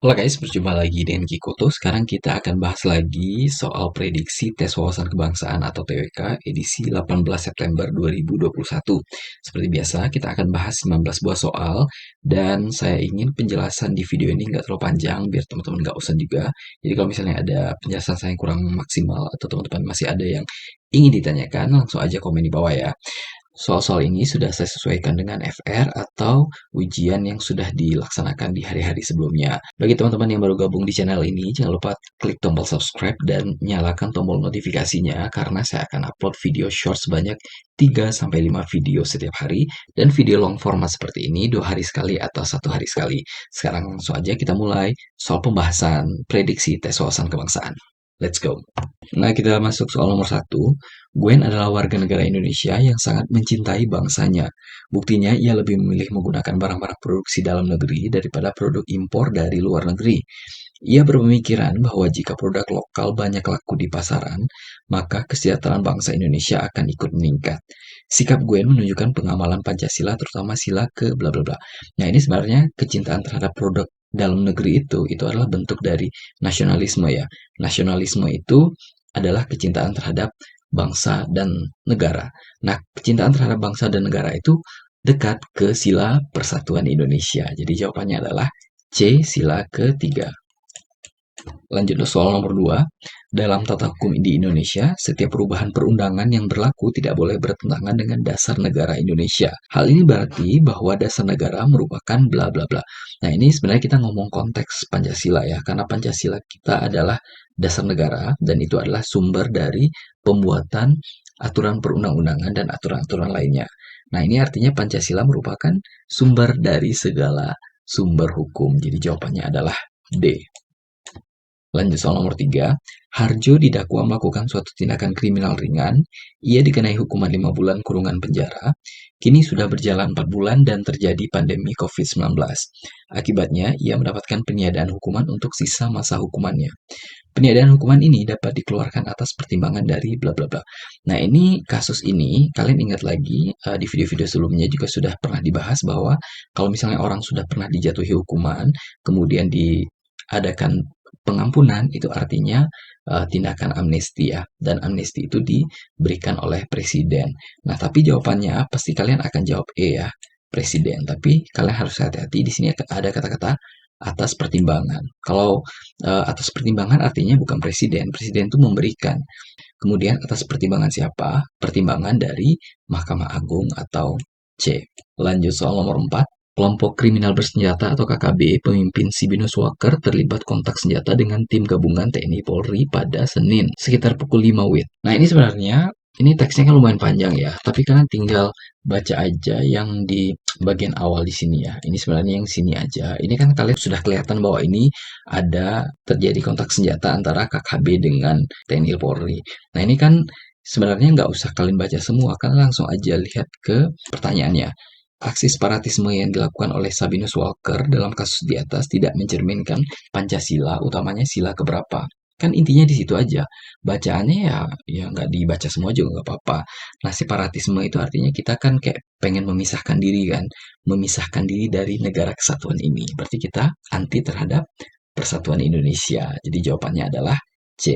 Halo guys, berjumpa lagi dengan Kikoto. Sekarang kita akan bahas lagi soal prediksi tes wawasan kebangsaan atau TWK edisi 18 September 2021. Seperti biasa, kita akan bahas 19 buah soal dan saya ingin penjelasan di video ini nggak terlalu panjang biar teman-teman nggak bosan juga. Jadi kalau misalnya ada penjelasan saya yang kurang maksimal atau teman-teman masih ada yang ingin ditanyakan, langsung aja komen di bawah ya. Soal-soal ini sudah saya sesuaikan dengan FR atau ujian yang sudah dilaksanakan di hari-hari sebelumnya. Bagi teman-teman yang baru gabung di channel ini, jangan lupa klik tombol subscribe dan nyalakan tombol notifikasinya karena saya akan upload video short sebanyak 3-5 video setiap hari dan video long format seperti ini 2 hari sekali atau 1 hari sekali. Sekarang langsung aja kita mulai soal pembahasan prediksi tes wawasan kebangsaan. Let's go. Nah, kita masuk soal nomor 1. Gwen adalah warga negara Indonesia yang sangat mencintai bangsanya. Buktinya, ia lebih memilih menggunakan barang-barang produksi dalam negeri daripada produk impor dari luar negeri. Ia berpemikiran bahwa jika produk lokal banyak laku di pasaran, maka kesejahteraan bangsa Indonesia akan ikut meningkat. Sikap Gwen menunjukkan pengamalan Pancasila, terutama sila ke bla bla bla. Nah, ini sebenarnya kecintaan terhadap produk dalam negeri itu adalah bentuk dari nasionalisme ya. Nasionalisme itu adalah kecintaan terhadap bangsa dan negara. Nah, kecintaan terhadap bangsa dan negara itu dekat ke sila persatuan Indonesia. Jadi jawabannya adalah C, sila ketiga. Lanjut ke soal nomor 2. Dalam tata hukum di Indonesia, setiap perubahan perundangan yang berlaku tidak boleh bertentangan dengan dasar negara Indonesia. Hal ini berarti bahwa dasar negara merupakan bla bla bla. Nah, ini sebenarnya kita ngomong konteks Pancasila ya, karena Pancasila kita adalah dasar negara dan itu adalah sumber dari pembuatan aturan perundang-undangan dan aturan-aturan lainnya. Nah, ini artinya Pancasila merupakan sumber dari segala sumber hukum. Jadi jawabannya adalah D. Lanjut soal nomor 3. Harjo didakwa melakukan suatu tindakan kriminal ringan. Ia dikenai hukuman 5 bulan kurungan penjara. Kini sudah berjalan 4 bulan dan terjadi pandemi COVID-19. Akibatnya, ia mendapatkan peniadaan hukuman untuk sisa masa hukumannya. Peniadaan hukuman ini dapat dikeluarkan atas pertimbangan dari bla bla bla. Nah, ini kasus ini kalian ingat lagi di video-video sebelumnya juga sudah pernah dibahas bahwa kalau misalnya orang sudah pernah dijatuhi hukuman, kemudian diadakan pengampunan itu artinya tindakan amnesti ya, dan amnesti itu diberikan oleh presiden. Nah, tapi jawabannya pasti kalian akan jawab E ya, presiden. Tapi kalian harus hati-hati di sini ada kata-kata atas pertimbangan. Kalau atas pertimbangan artinya bukan presiden. Presiden itu memberikan. Kemudian atas pertimbangan siapa? Pertimbangan dari Mahkamah Agung atau C. Lanjut soal nomor 4. Kelompok kriminal bersenjata atau KKB pemimpin Sibinus Walker terlibat kontak senjata dengan tim gabungan TNI Polri pada Senin sekitar pukul 5 WIB. Nah, ini sebenarnya ini teksnya kan lumayan panjang ya, tapi kalian tinggal baca aja yang di bagian awal di sini ya. Ini sebenarnya yang sini aja. Ini kan kalian sudah kelihatan bahwa ini ada terjadi kontak senjata antara KKB dengan TNI Polri. Nah, ini kan sebenarnya nggak usah kalian baca semua, kan langsung aja lihat ke pertanyaannya. Aksi separatisme yang dilakukan oleh Sabinus Walker dalam kasus di atas tidak mencerminkan Pancasila, utamanya sila keberapa. Kan intinya di situ aja. Bacaannya ya nggak dibaca semua juga nggak apa-apa. Nah, separatisme itu artinya kita kan kayak pengen memisahkan diri kan, memisahkan diri dari negara kesatuan ini. Berarti kita anti terhadap persatuan Indonesia. Jadi jawabannya adalah C.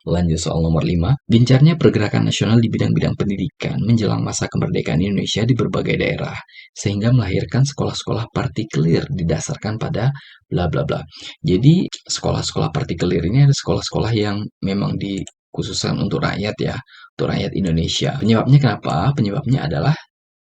Lanjut soal nomor 5. Gencarnya pergerakan nasional di bidang-bidang pendidikan menjelang masa kemerdekaan Indonesia di berbagai daerah, sehingga melahirkan sekolah-sekolah partikelir didasarkan pada bla bla bla. Jadi, sekolah-sekolah partikelir ini ada sekolah-sekolah yang memang dikhususkan untuk rakyat ya, untuk rakyat Indonesia. Penyebabnya kenapa? Penyebabnya adalah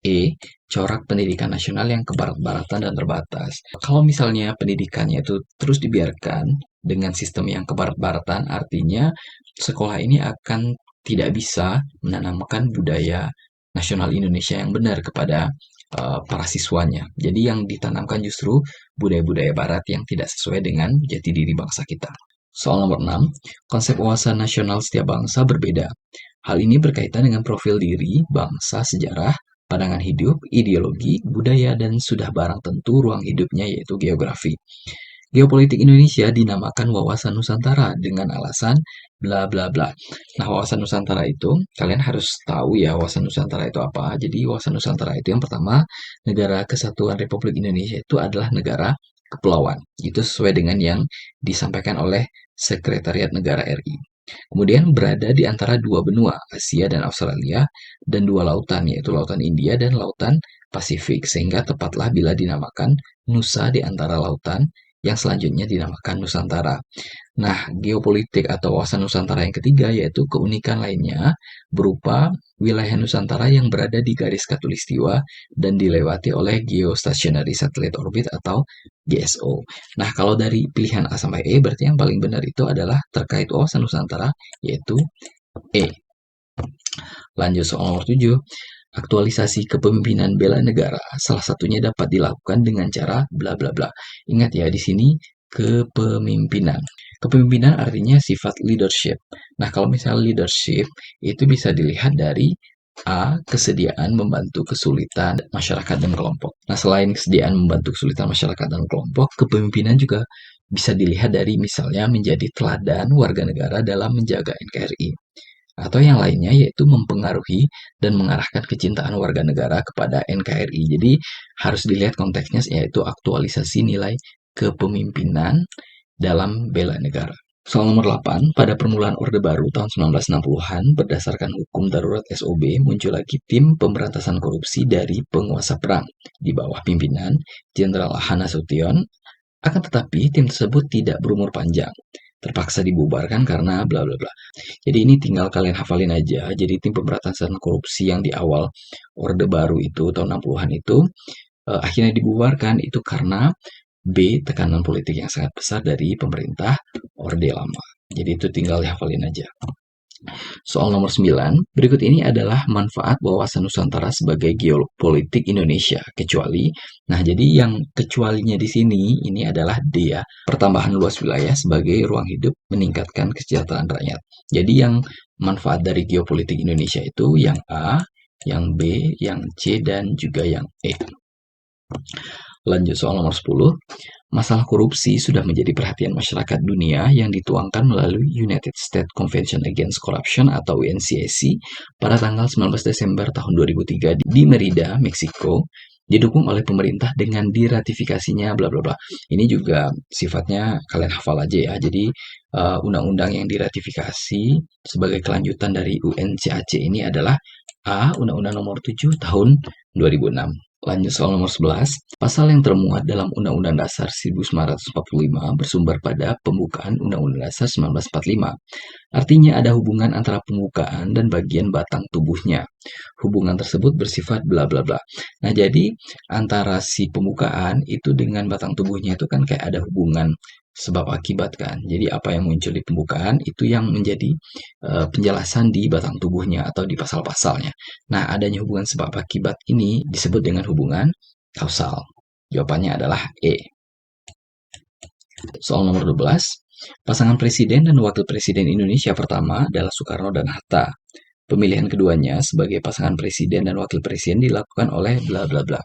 E. Corak pendidikan nasional yang kebarat-baratan dan terbatas. Kalau misalnya pendidikannya itu terus dibiarkan dengan sistem yang kebarat-baratan, artinya sekolah ini akan tidak bisa menanamkan budaya nasional Indonesia yang benar kepada para siswanya. Jadi yang ditanamkan justru budaya-budaya barat yang tidak sesuai dengan jati diri bangsa kita. Soal nomor 6, konsep wawasan nasional setiap bangsa berbeda. Hal ini berkaitan dengan profil diri, bangsa, sejarah, pandangan hidup, ideologi, budaya, dan sudah barang tentu ruang hidupnya yaitu geografi. Geopolitik Indonesia dinamakan wawasan Nusantara dengan alasan bla bla bla. Nah, wawasan Nusantara itu kalian harus tahu ya wawasan Nusantara itu apa. Jadi wawasan Nusantara itu yang pertama, negara kesatuan Republik Indonesia itu adalah negara kepulauan. Itu sesuai dengan yang disampaikan oleh Sekretariat Negara RI. Kemudian berada di antara dua benua, Asia dan Australia, dan dua lautan, yaitu Lautan India dan Lautan Pasifik, sehingga tepatlah bila dinamakan Nusa di antara lautan, yang selanjutnya dinamakan Nusantara. Nah, geopolitik atau wawasan Nusantara yang ketiga yaitu keunikan lainnya berupa wilayah Nusantara yang berada di garis khatulistiwa dan dilewati oleh Geostationary Satellite Orbit atau GSO. Nah, kalau dari pilihan A sampai E berarti yang paling benar itu adalah terkait wawasan Nusantara yaitu E. Lanjut soal nomor 7. Aktualisasi kepemimpinan bela negara salah satunya dapat dilakukan dengan cara bla bla bla. Ingat ya, di sini kepemimpinan. Kepemimpinan artinya sifat leadership. Nah, kalau misalnya leadership itu bisa dilihat dari A. Kesediaan membantu kesulitan masyarakat dan kelompok. Nah, selain kesediaan membantu kesulitan masyarakat dan kelompok, kepemimpinan juga bisa dilihat dari misalnya menjadi teladan warga negara dalam menjaga NKRI. Atau yang lainnya yaitu mempengaruhi dan mengarahkan kecintaan warga negara kepada NKRI. Jadi harus dilihat konteksnya yaitu aktualisasi nilai kepemimpinan dalam bela negara. Soal nomor 8, pada permulaan Orde Baru tahun 1960-an, berdasarkan hukum darurat SOB, muncul lagi tim pemberantasan korupsi dari penguasa perang di bawah pimpinan Jenderal Ahana Nasution. Akan tetapi, tim tersebut tidak berumur panjang. Terpaksa dibubarkan karena bla bla bla. Jadi ini tinggal kalian hafalin aja. Jadi tim pemberantasan korupsi yang di awal Orde Baru itu tahun 60-an itu akhirnya dibubarkan itu karena B. Tekanan politik yang sangat besar dari pemerintah Orde Lama. Jadi itu tinggal dihafalin aja. Soal nomor 9, berikut ini adalah manfaat wawasan Nusantara sebagai geopolitik Indonesia, kecuali. Nah, jadi yang kecualinya di sini, ini adalah D ya, pertambahan luas wilayah sebagai ruang hidup meningkatkan kesejahteraan rakyat. Jadi yang manfaat dari geopolitik Indonesia itu yang A, yang B, yang C, dan juga yang E. Lanjut soal nomor 10. Masalah korupsi sudah menjadi perhatian masyarakat dunia yang dituangkan melalui United States Convention Against Corruption atau UNCAC pada tanggal 19 Desember tahun 2003 di Merida, Meksiko, didukung oleh pemerintah dengan diratifikasinya bla bla bla. Ini juga sifatnya kalian hafal aja ya. Jadi undang-undang yang diratifikasi sebagai kelanjutan dari UNCAC ini adalah A. Undang-Undang Nomor 7 Tahun 2006. Lanjut soal nomor 11, pasal yang termuat dalam Undang-Undang Dasar 1945 bersumber pada pembukaan Undang-Undang Dasar 1945. Artinya ada hubungan antara pembukaan dan bagian batang tubuhnya. Hubungan tersebut bersifat bla bla bla. Nah, jadi antara si pembukaan itu dengan batang tubuhnya itu kan kayak ada hubungan sebab akibat kan. Jadi apa yang muncul di pembukaan itu yang menjadi penjelasan di batang tubuhnya atau di pasal-pasalnya. Nah, adanya hubungan sebab akibat ini disebut dengan hubungan kausal. Jawabannya adalah E. Soal nomor 12, pasangan presiden dan wakil presiden Indonesia pertama adalah Soekarno dan Hatta. Pemilihan keduanya sebagai pasangan presiden dan wakil presiden dilakukan oleh bla bla bla.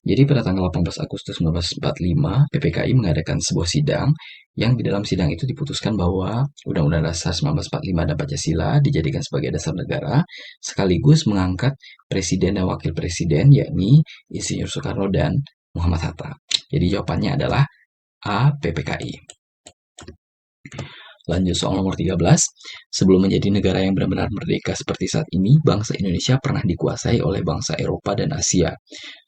Jadi pada tanggal 18 Agustus 1945, PPKI mengadakan sebuah sidang yang di dalam sidang itu diputuskan bahwa Undang-Undang Dasar 1945 dan Pancasila dijadikan sebagai dasar negara, sekaligus mengangkat presiden dan wakil presiden, yakni Insinyur Soekarno dan Muhammad Hatta. Jadi jawabannya adalah A. PPKI. Lanjut soal nomor 13. Sebelum menjadi negara yang benar-benar merdeka seperti saat ini, bangsa Indonesia pernah dikuasai oleh bangsa Eropa dan Asia.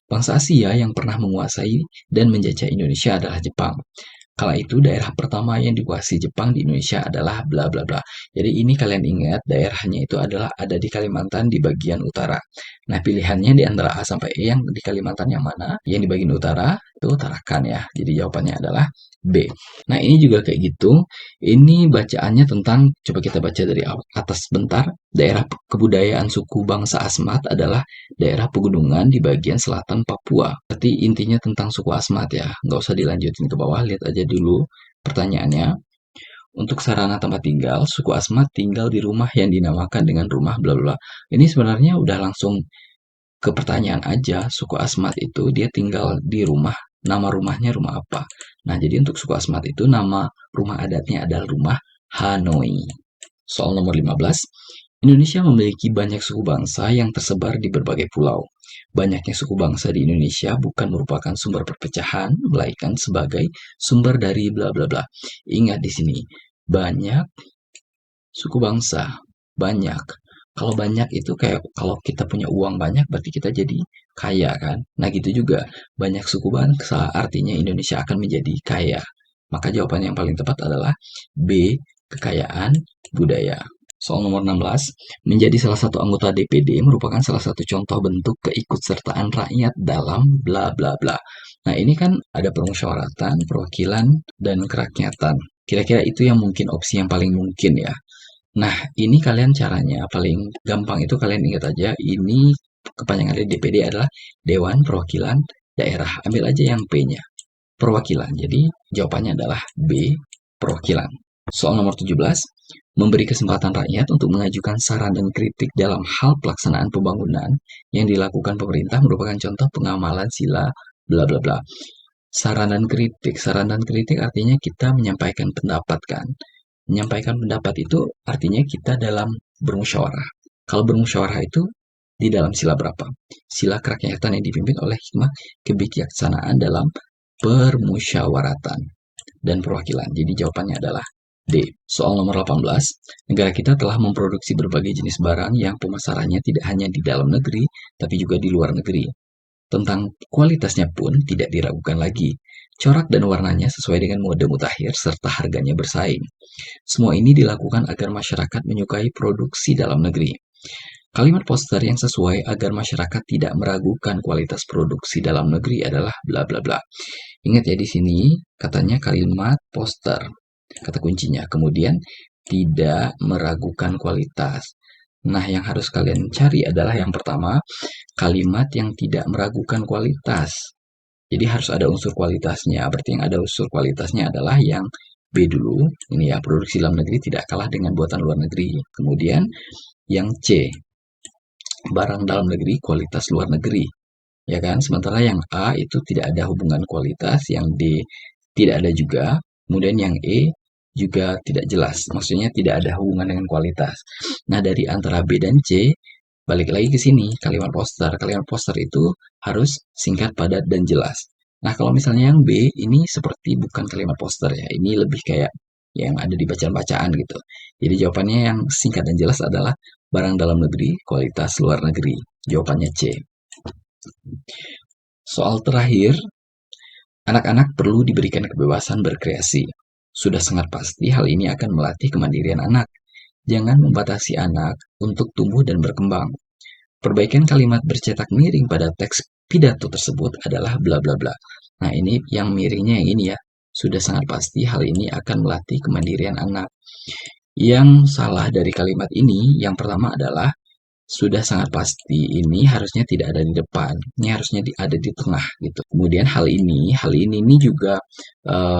Bangsa Asia yang pernah menguasai dan menjajah Indonesia adalah Jepang. Kala itu daerah pertama yang dikuasai Jepang di Indonesia adalah bla bla bla. Jadi ini kalian ingat daerahnya itu adalah ada di Kalimantan di bagian utara. Nah, pilihannya di antara A sampai E yang di Kalimantan yang mana? Yang di bagian utara itu Tarakan ya. Jadi jawabannya adalah B. Nah, ini juga kayak gitu. Ini bacaannya tentang, coba kita baca dari atas bentar. Daerah kebudayaan suku bangsa Asmat adalah daerah pegunungan di bagian selatan Papua. Berarti intinya tentang suku Asmat ya. Nggak usah dilanjutin ke bawah, lihat aja dulu pertanyaannya. Untuk sarana tempat tinggal, suku Asmat tinggal di rumah yang dinamakan dengan rumah bla bla. Ini sebenarnya udah langsung ke pertanyaan aja. Suku Asmat itu dia tinggal di rumah, nama rumahnya rumah apa. Nah, jadi untuk suku Asmat itu nama rumah adatnya adalah rumah Hanoi. Soal nomor 15. Indonesia memiliki banyak suku bangsa yang tersebar di berbagai pulau. Banyaknya suku bangsa di Indonesia bukan merupakan sumber perpecahan, melainkan sebagai sumber dari bla bla bla. Ingat di sini, banyak suku bangsa, banyak. Kalau banyak itu kayak kalau kita punya uang banyak berarti kita jadi kaya kan. Nah gitu juga banyak suku bangsa artinya Indonesia akan menjadi kaya. Maka jawaban yang paling tepat adalah B, kekayaan budaya. Soal nomor 16, menjadi salah satu anggota DPD merupakan salah satu contoh bentuk keikutsertaan rakyat dalam bla bla bla. Nah ini kan ada permusyawaratan, perwakilan, dan kerakyatan. Kira-kira itu yang mungkin opsi yang paling mungkin ya. Nah, ini kalian caranya paling gampang itu kalian ingat aja, ini kepanjangan dari DPD adalah Dewan Perwakilan Daerah. Ambil aja yang P-nya, perwakilan. Jadi jawabannya adalah B, perwakilan. Soal nomor 17, memberi kesempatan rakyat untuk mengajukan saran dan kritik dalam hal pelaksanaan pembangunan yang dilakukan pemerintah merupakan contoh pengamalan sila bla bla bla. Saran dan kritik artinya kita menyampaikan pendapat kan. Menyampaikan pendapat itu artinya kita dalam bermusyawarah. Kalau bermusyawarah itu di dalam sila berapa? Sila kerakyatan yang dipimpin oleh hikmah kebijaksanaan dalam permusyawaratan dan perwakilan. Jadi jawabannya adalah D. Soal nomor 18, negara kita telah memproduksi berbagai jenis barang yang pemasarannya tidak hanya di dalam negeri, tapi juga di luar negeri. Tentang kualitasnya pun tidak diragukan lagi. Corak dan warnanya sesuai dengan mode mutakhir serta harganya bersaing. Semua ini dilakukan agar masyarakat menyukai produksi dalam negeri. Kalimat poster yang sesuai agar masyarakat tidak meragukan kualitas produksi dalam negeri adalah bla bla bla. Ingat ya di sini katanya kalimat poster, kata kuncinya. Kemudian tidak meragukan kualitas. Nah, yang harus kalian cari adalah yang pertama, kalimat yang tidak meragukan kualitas. Jadi harus ada unsur kualitasnya. Berarti yang ada unsur kualitasnya adalah yang B dulu. Ini ya, produksi dalam negeri tidak kalah dengan buatan luar negeri. Kemudian yang C, barang dalam negeri kualitas luar negeri. Ya kan? Sementara yang A itu tidak ada hubungan kualitas, yang D tidak ada juga. Kemudian yang E juga tidak jelas. Maksudnya tidak ada hubungan dengan kualitas. Nah, dari antara B dan C, balik lagi ke sini, kalimat poster. Kalimat poster itu harus singkat, padat, dan jelas. Nah, kalau misalnya yang B, ini seperti bukan kalimat poster ya. Ini lebih kayak yang ada di bacaan-bacaan gitu. Jadi jawabannya yang singkat dan jelas adalah barang dalam negeri, kualitas luar negeri. Jawabannya C. Soal terakhir, anak-anak perlu diberikan kebebasan berkreasi. Sudah sangat pasti hal ini akan melatih kemandirian anak. Jangan membatasi anak untuk tumbuh dan berkembang. Perbaikan kalimat bercetak miring pada teks pidato tersebut adalah bla bla bla. Nah, ini yang miringnya yang ini ya. Sudah sangat pasti hal ini akan melatih kemandirian anak. Yang salah dari kalimat ini, yang pertama adalah sudah sangat pasti ini harusnya tidak ada di depan, ini harusnya ada di tengah gitu. Kemudian hal ini juga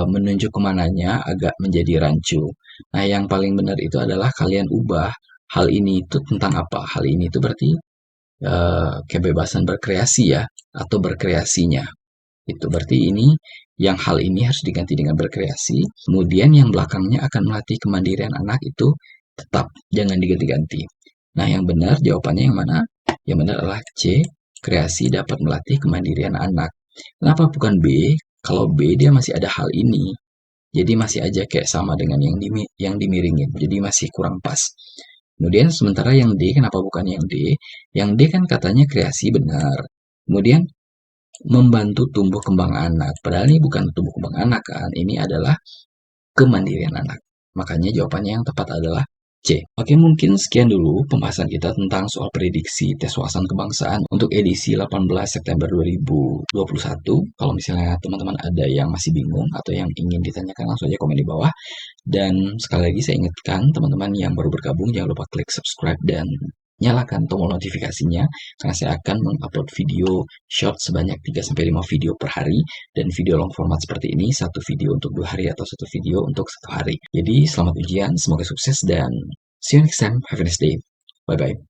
menunjuk kemananya agak menjadi rancu. Nah, yang paling benar itu adalah kalian ubah hal ini itu tentang apa? Hal ini itu berarti kebebasan berkreasi ya, atau berkreasinya. Itu berarti yang hal ini harus diganti dengan berkreasi. Kemudian yang belakangnya akan melatih kemandirian anak itu tetap jangan diganti-ganti. Nah, yang benar jawabannya yang mana? Yang benar adalah C, kreasi dapat melatih kemandirian anak. Kenapa bukan B? Kalau B dia masih ada hal ini. Jadi masih aja kayak sama dengan yang dimiringin. Jadi masih kurang pas. Kemudian sementara yang D, kenapa bukan yang D? Yang D kan katanya kreasi benar. Kemudian membantu tumbuh kembang anak. Padahal ini bukan tumbuh kembang anak kan. Ini adalah kemandirian anak. Makanya jawabannya yang tepat adalah C. Oke, mungkin sekian dulu pembahasan kita tentang soal prediksi tes wawasan kebangsaan untuk edisi 18 September 2021. Kalau misalnya teman-teman ada yang masih bingung atau yang ingin ditanyakan, langsung aja komen di bawah. Dan sekali lagi saya ingatkan teman-teman yang baru bergabung, jangan lupa klik subscribe dan nyalakan tombol notifikasinya karena saya akan mengupload video short sebanyak 3-5 video per hari dan video long format seperti ini, satu video untuk 2 hari atau satu video untuk 1 hari. Jadi selamat ujian, semoga sukses dan see you next time. Have a nice day. Bye bye.